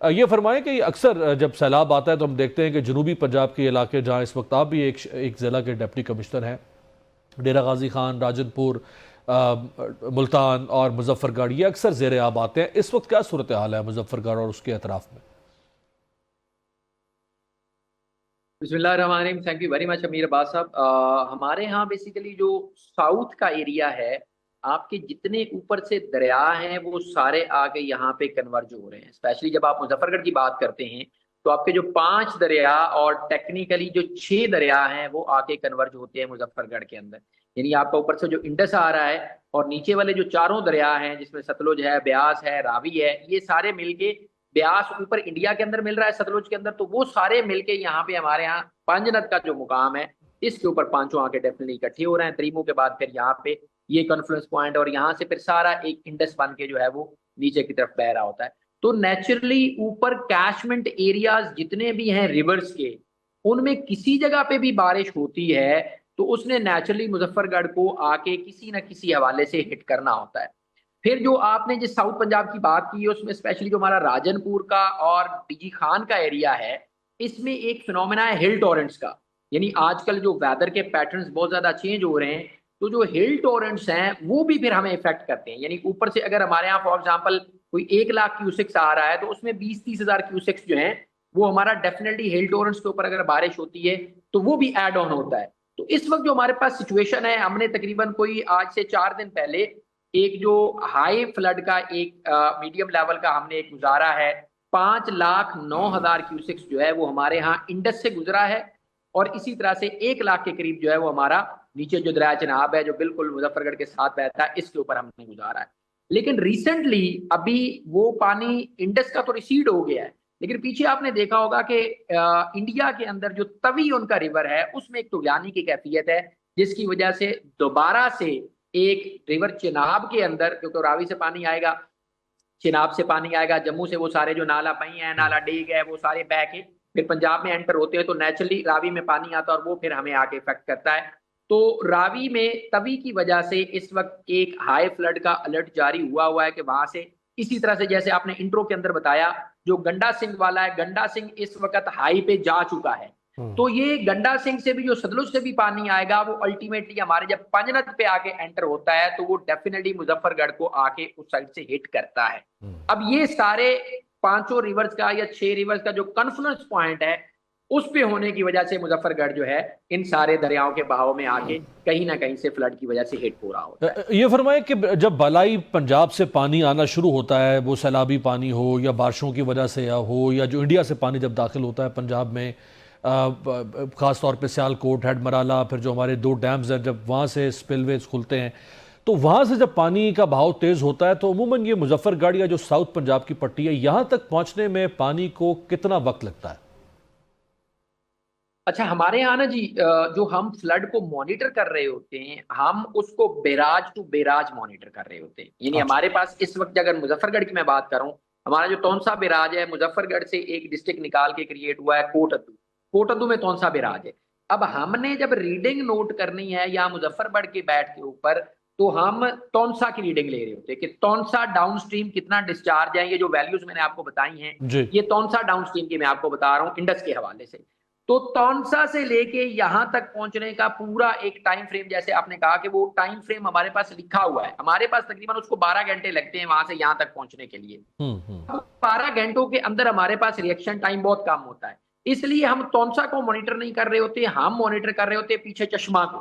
ये फरमाएं कि अक्सर जब सैलाब आता है तो हम देखते हैं कि जनूबी पंजाब के इलाके, जहाँ इस वक्त आप भी एक ज़िला के डिप्टी कमिश्नर हैं, डेरा गाजी खान, राजनपुर, मुल्तान और मुजफ्फरगढ़, ये अक्सर ज़ेर आब आते हैं। इस वक्त क्या सूरत हाल है मुजफ्फरगढ़ और उसके अतराफ में? बिस्मिल्लाहिर्रहमानिर्रहीम। थैंक यू वेरी मच अमीर अब्बास साहब। हमारे यहाँ बेसिकली जो साउथ का एरिया है, आपके जितने ऊपर से दरिया हैं वो सारे आके यहाँ पे कन्वर्ज हो रहे हैं। स्पेशली जब आप मुजफ्फरगढ़ की बात करते हैं तो आपके जो 5 दरिया और टेक्निकली जो 6 दरिया हैं वो आके कन्वर्ज होते हैं मुजफ्फरगढ़ के अंदर। यानी आपका ऊपर से जो इंडस आ रहा है और नीचे वाले जो चारों दरिया हैं जिसमें सतलुज है, ब्यास है, रावी है, ये सारे मिलके, ब्यास ऊपर इंडिया के अंदर मिल रहा है सतलुज के अंदर, तो वो सारे मिलके यहाँ पे हमारे यहाँ पांजनद का जो मुकाम है इसके ऊपर पांचों आके डेफिनेटली इकट्ठे हो रहे हैं। त्रिमू के बाद फिर यहाँ पे ये कॉन्फ्लुएंस पॉइंट, और यहाँ से फिर सारा एक इंडस बन के जो है वो नीचे की तरफ बह रहा होता है। तो नेचुरली ऊपर कैचमेंट एरियाज जितने भी हैं रिवर्स के, उनमें किसी जगह पे भी बारिश होती है तो उसने नेचुरली मुजफ्फरगढ़ को आके किसी ना किसी हवाले से हिट करना होता है। फिर जो आपने जिस साउथ पंजाब की बात की है उसमें स्पेशली जो हमारा राजनपुर का और डीजी खान का एरिया है, इसमें एक फिनोमेना है हिल टॉरेंट्स का। यानी आजकल जो वेदर के पैटर्न्स बहुत ज्यादा चेंज हो रहे हैं, तो जो हिल टॉरेंट्स हैं वो भी फिर हमें इफेक्ट करते हैं। यानी ऊपर से अगर हमारे यहाँ फॉर एग्जाम्पल कोई 1 लाख क्यूसिक्स आ रहा है तो उसमें 20-30 हजार क्यूसिक्स जो हैं वो हमारा डेफिनेटली हिल टॉरेंट्स के ऊपर अगर बारिश होती है तो वो भी एड ऑन होता है। तो इस वक्त जो हमारे पास सिचुएशन है, हमने तकरीबन कोई आज से 4 दिन पहले एक जो हाई फ्लड का एक मीडियम लेवल का हमने एक गुजारा है। 5,09,000 क्यूसिक्स जो है वो हमारे यहाँ इंडस से गुजरा है, और इसी तरह से 1 लाख के करीब जो है वो हमारा नीचे जो दरिया चिनाब है जो बिल्कुल मुजफ्फरगढ़ के साथ बहता है इसके ऊपर हमने गुजारा है। लेकिन रिसेंटली अभी वो पानी इंडस का तो रिसीड हो गया है, लेकिन पीछे आपने देखा होगा कि इंडिया के अंदर जो तवी उनका रिवर है उसमें एक तुगयानी की कैफियत है, जिसकी वजह से दोबारा से एक रिवर चिनाब के अंदर, क्योंकि रावी से पानी आएगा, चिनाब से पानी आएगा, जम्मू से वो सारे जो नाला पई है, नाला डेग है, वो सारे बह के फिर पंजाब में एंटर होते हैं, तो नेचुरली रावी में पानी आता है और वो फिर हमें आके इफेक्ट करता है। तो रावी में तवी की वजह से इस वक्त एक हाई फ्लड का अलर्ट जारी हुआ है कि वहां से, इसी तरह से जैसे आपने इंट्रो के अंदर बताया, जो गंडा सिंह वाला है, गंडा सिंह इस वक्त हाई पे जा चुका है। तो ये गंडा सिंह से भी जो सतलुज से भी पानी आएगा वो अल्टीमेटली हमारे जब पंजनद पे आके एंटर होता है तो वो डेफिनेटली मुजफ्फरगढ़ को आके उस साइड से हिट करता है। अब ये सारे पांचों रिवर्स का या 6 रिवर्स का जो कन्फ्लुएंस पॉइंट है उस पे होने की वजह से मुजफ्फरगढ़ जो है इन सारे दरियाओं के बहाव में आके कहीं ना कहीं से फ्लड की वजह से हिट हो रहा होता है। ये फरमाएं कि जब बालाई पंजाब से पानी आना शुरू होता है, वो सैलाबी पानी हो या बारिशों की वजह से या हो, या जो इंडिया से पानी जब दाखिल होता है पंजाब में, ख़ास तौर पे सियालकोट, हेड मराला, फिर जो हमारे 2 डैम्स हैं, जब वहाँ से स्पिलवेज खुलते हैं, तो वहाँ से जब पानी का बहाव तेज़ होता है तो अमूमन ये मुजफ्फरगढ़ या जो साउथ पंजाब की पट्टी है, यहाँ तक पहुँचने में पानी को कितना वक्त लगता है? अच्छा, हमारे यहाँ ना जी, जो हम फ्लड को मॉनिटर कर रहे होते हैं हम उसको बैराज टू बैराज मॉनिटर कर रहे होते हैं। यानी अच्छा। हमारे पास इस वक्त अगर मुजफ्फरगढ़ की मैं बात करूं, हमारा जो तौनसा बैराज है मुजफ्फरगढ़ से एक डिस्ट्रिक्ट निकाल के क्रिएट हुआ है कोटद्दू। कोटद्दू में तौनसा बैराज है। अब हमने जब रीडिंग नोट करनी है या मुजफ्फरगढ़ के बैठ के ऊपर, तो हम तौनसा की रीडिंग ले रहे होते हैं कि तौनसा डाउन स्ट्रीम कितना डिस्चार्ज है। ये जो वैल्यूज मैंने आपको बताई हैं, जी। ये तौनसा डाउन स्ट्रीम की मैं आपको बता रहा हूँ इंडस के हवाले से। तो तौनसा से लेके यहां तक पहुंचने का पूरा एक टाइम फ्रेम, जैसे आपने कहा कि वो टाइम फ्रेम हमारे पास लिखा हुआ है, हमारे पास तकरीबन उसको 12 घंटे लगते हैं वहां से यहां तक पहुंचने के लिए। हम्म। 12 घंटों के अंदर हमारे पास रिएक्शन टाइम बहुत कम होता है, इसलिए हम तौनसा को मॉनिटर नहीं कर रहे होते, हम मॉनिटर कर रहे होते पीछे चश्मा को,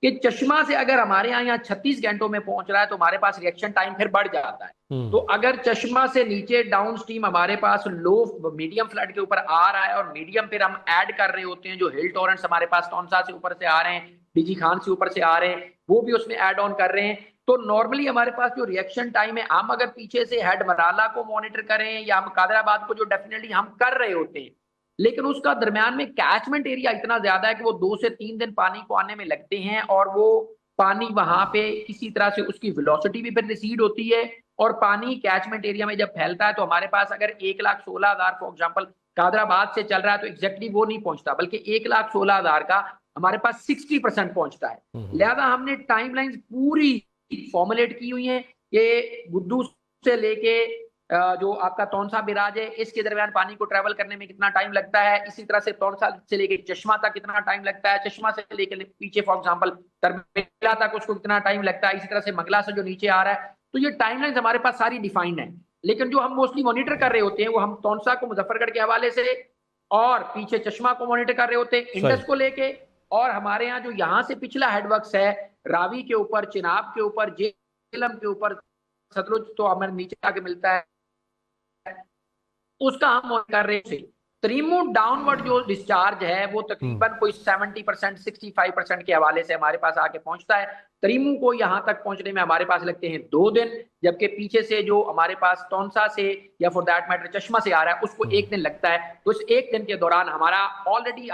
कि चश्मा से अगर हमारे यहाँ 36 घंटों में पहुंच रहा है तो हमारे पास रिएक्शन टाइम फिर बढ़ जाता है। तो हम्म। अगर चश्मा से नीचे डाउन स्ट्रीम हमारे पास लो मीडियम फ्लड के ऊपर आ रहा है और मीडियम फिर हम ऐड कर रहे होते हैं, जो हिल टॉरेंट्स हमारे पास तौनसा से ऊपर से आ रहे हैं, डीजी खान से ऊपर से आ रहे हैं, वो भी उसमें ऐड ऑन कर रहे हैं, तो नॉर्मली हमारे पास जो रिएक्शन टाइम है, हम अगर पीछे से हेड मराला को मॉनिटर करें या हम कादराबाद को, जो डेफिनेटली हम कर रहे होते हैं, लेकिन उसका दरमियान में कैचमेंट एरिया इतना ज्यादा है कि वो 2 से 3 दिन पानी को आने में लगते हैं, और वो पानी वहां पे किसी तरह से उसकी वेलोसिटी भी फिर रिसीड होती है, और पानी कैचमेंट एरिया में जब फैलता है तो हमारे पास अगर 1,16,000 फॉर एग्जाम्पल कादराबाद से चल रहा है तो एग्जैक्टली वो नहीं पहुंचता, बल्कि 1,16,000 का हमारे पास 60% पहुंचता है। लिहाजा हमने टाइमलाइंस पूरी फॉर्मुलेट की हुई है कि बुद्धू से लेके जो आपका तौनसा बिराज है, इसके दरमियान पानी को ट्रैवल करने में कितना टाइम लगता है, इसी तरह से तौनसा से लेके चश्मा तक कितना टाइम लगता है, चश्मा से लेके पीछे फॉर एग्जांपल तरबेला तक उसको कितना टाइम लगता है, इसी तरह से मंगला से जो नीचे आ रहा है। तो ये टाइमलाइंस हमारे पास सारी डिफाइंड है, लेकिन जो हम मोस्टली मॉनिटर कर रहे होते हैं वो हम तौनसा को मुजफ्फरगढ़ के हवाले से और पीछे चश्मा को मॉनिटर कर रहे होते हैं इंडस को लेके, और हमारे यहाँ जो यहाँ से पिछला हेडवर्क्स है रावी के ऊपर, चिनाब के ऊपर, जेहलम के ऊपर, सतलुज तो हमारे नीचे आके मिलता है, उसका हम मॉनिटर कर रहे हैं। त्रिमू डाउनवर्ड जो डिस्चार्ज है वो तकरीबन कोई 70% 65% के हवाले से हमारे पास आके पहुंचता है। त्रिमू को यहाँ तक पहुंचने में हमारे पास लगते हैं 2 दिन, जबकि पीछे से जो हमारे पास तौनसा से या फॉर दैट मैटर चश्मा से आ रहा है उसको 1 दिन लगता है। तो इस 1 दिन के दौरान हमारा ऑलरेडी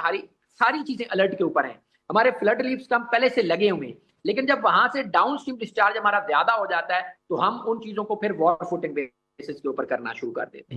सारी चीजें अलर्ट के ऊपर हैं, हमारे फ्लड रिलीफ कम पहले से लगे हुए हैं, लेकिन जब वहां से डाउन स्ट्रीम डिस्चार्ज हमारा ज्यादा हो जाता है तो हम उन चीजों को फिर वॉर फुटिंग बेसिस के ऊपर करना शुरू कर देते हैं।